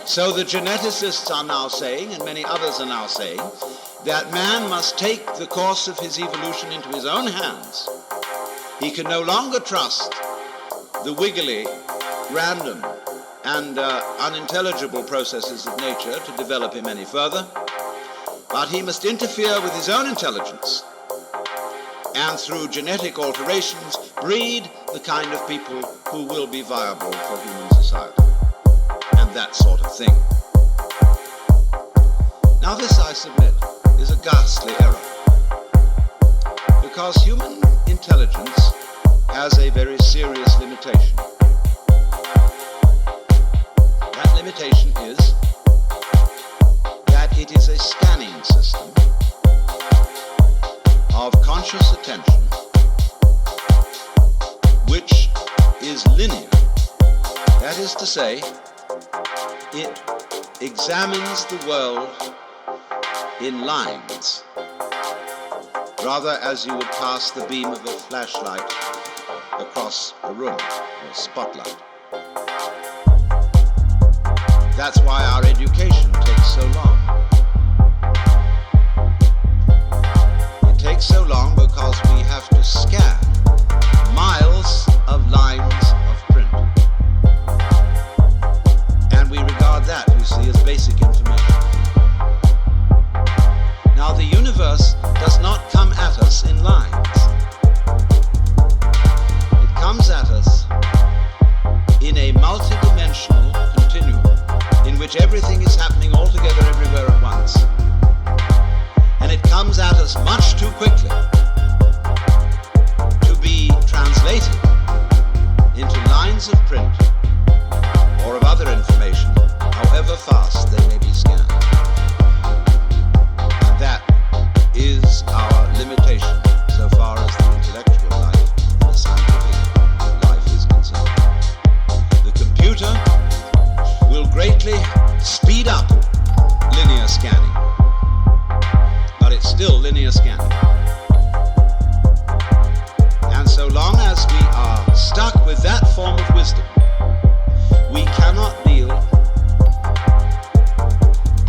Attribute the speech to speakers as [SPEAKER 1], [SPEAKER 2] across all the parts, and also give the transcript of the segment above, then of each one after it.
[SPEAKER 1] So the geneticists are now saying, and many others are now saying, that man must take the course of his evolution into his own hands. He can no longer trust the wiggly, random, and unintelligible processes of nature to develop him any further, but he must interfere with his own intelligence and through genetic alterations breed the kind of people who will be viable for human society, and that sort of thing. Now this, I submit, is a ghastly error, because human intelligence has a very serious limitation. That limitation is that it is a scanning system of conscious attention which is linear. That is to say, it examines the world in lines, rather as you would pass the beam of a flashlight across a room, or a spotlight. That's why our education takes so long. It takes so long because we have to scan miles of lines of print. And we regard that, you see, as basic information. Now, the universe does not come at us in lines. It comes at us in a multidimensional continuum in which everything is happening all together everywhere at once. And it comes at us much too quickly to be translated into lines of print or of other information, however fast they may be scanned. And that is our limitation so far as the intellectual life and the scientific life is concerned. The computer will greatly speed up linear scanning, but it's still linear scanning. And so long as we are stuck with that form of wisdom, we cannot deal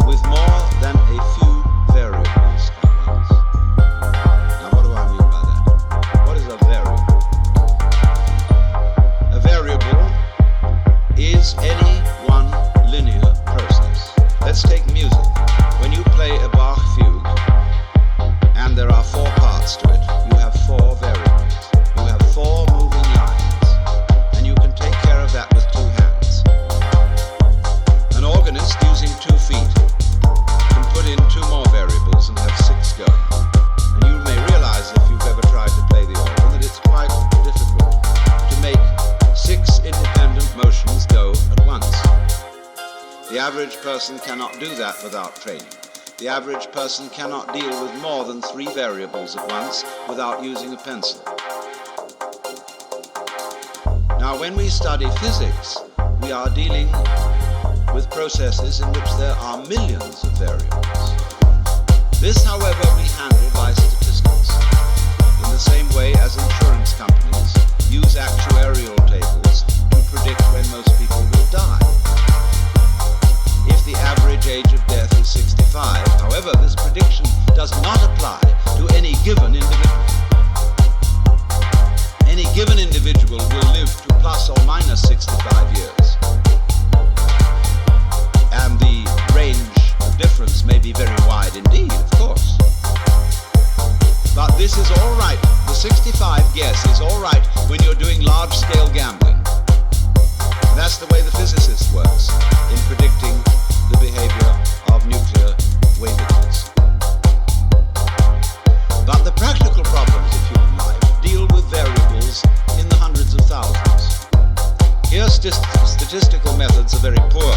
[SPEAKER 1] with more than a few variables at once. Now, what do I mean by that? What is a variable? A variable is any one linear process. Let's take music. When you play a Bach fugue, and there are four parts to it, you have four variables. You have four moving lines, and you can take care of that with two hands. An organist using 2 feet can put in 2 more variables and have 6 going. And you may realize, if you've ever tried to play the organ, that it's quite difficult to make 6 independent motions go at once. The average person cannot do that without training. The average person cannot deal with more than 3 variables at once without using a pencil. Now, when we study physics, we are dealing with processes in which there are millions of variables. This, however, we handle by statistics, in the same way as insurance companies use actuarial tables to predict when most people will die. If the average age of death is 65, however, this prediction does not apply to any given individual. Any given individual will live to plus or minus 65 years. And the range of difference may be very wide indeed, of course. But this is all right. The 65 guess is all right when you're doing large-scale gambling. That's the way the physicist works in predicting the behavior of nuclear waveleters. But the practical problems of human life deal with variables in the hundreds of thousands. Here, statistical methods are very poor,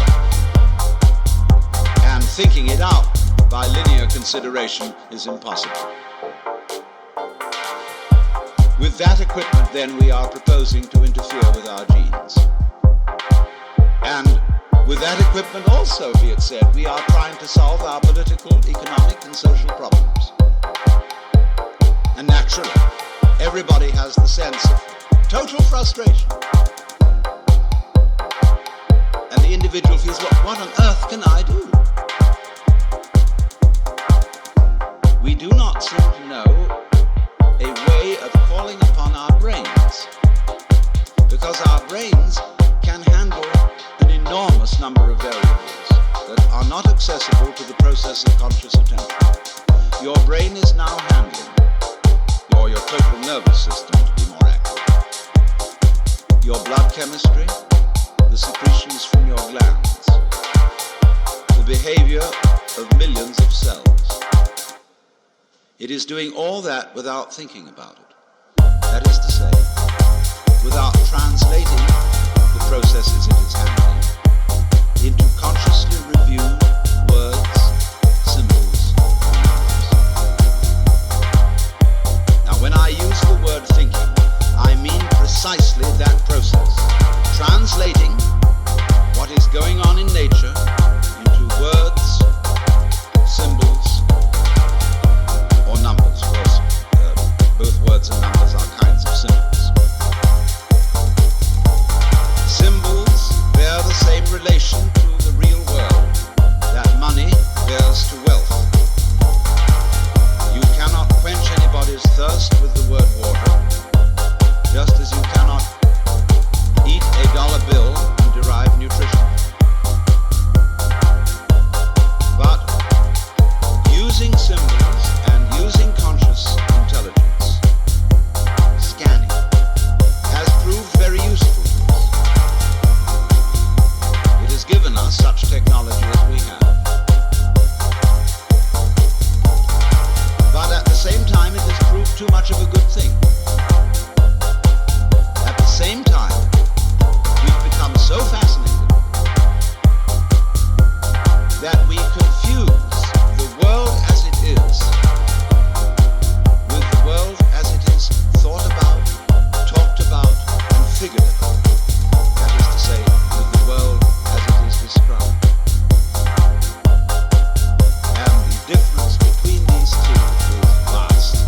[SPEAKER 1] and thinking it out by linear consideration is impossible. With that equipment, then, we are proposing to interfere with our genes. And with that equipment also, be it said, we are trying to solve our political, economic, and social problems. And naturally, everybody has the sense of total frustration the individual feels, what on earth can I do? We do not seem to know a way of calling upon our brains, because our brains can handle an enormous number of variables that are not accessible to the process of conscious attention. Your brain is now handling, or your total nervous system to be more accurate, your blood chemistry, the secretions from your glands, the behavior of millions of cells. It is doing all that without thinking about it. That is to say, without translating the processes it is handling into consciously reviewed words, symbols, and numbers. Now, when I use the word thinking, I mean precisely that process, translating what is going on in nature into words, symbols, or numbers. Of course, both words and numbers are kinds of symbols. Symbols bear the same relation to the real world that money bears to wealth. You cannot quench anybody's thirst with the word water, just as you cannot eat a dollar bill and derive nutrition. But using symbols and using conscious intelligence, scanning, has proved very useful to us. It has given us such technology as we have. But at the same time, it has proved too much of a good thing. At the same time, we've become so fascinated that we confuse the world as it is with the world as it is thought about, talked about, and figured about. That is to say, with the world as it is described. And the difference between these two is vast.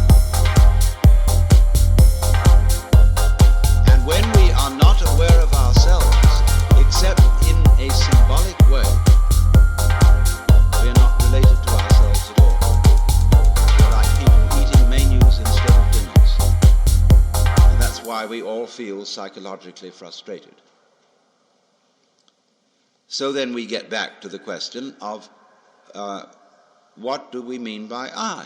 [SPEAKER 1] And when we are not aware of ourselves, except in a symbolic way, we are not related to ourselves at all. We're like people eating menus instead of dinners. And that's why we all feel psychologically frustrated. So then we get back to the question of what do we mean by I?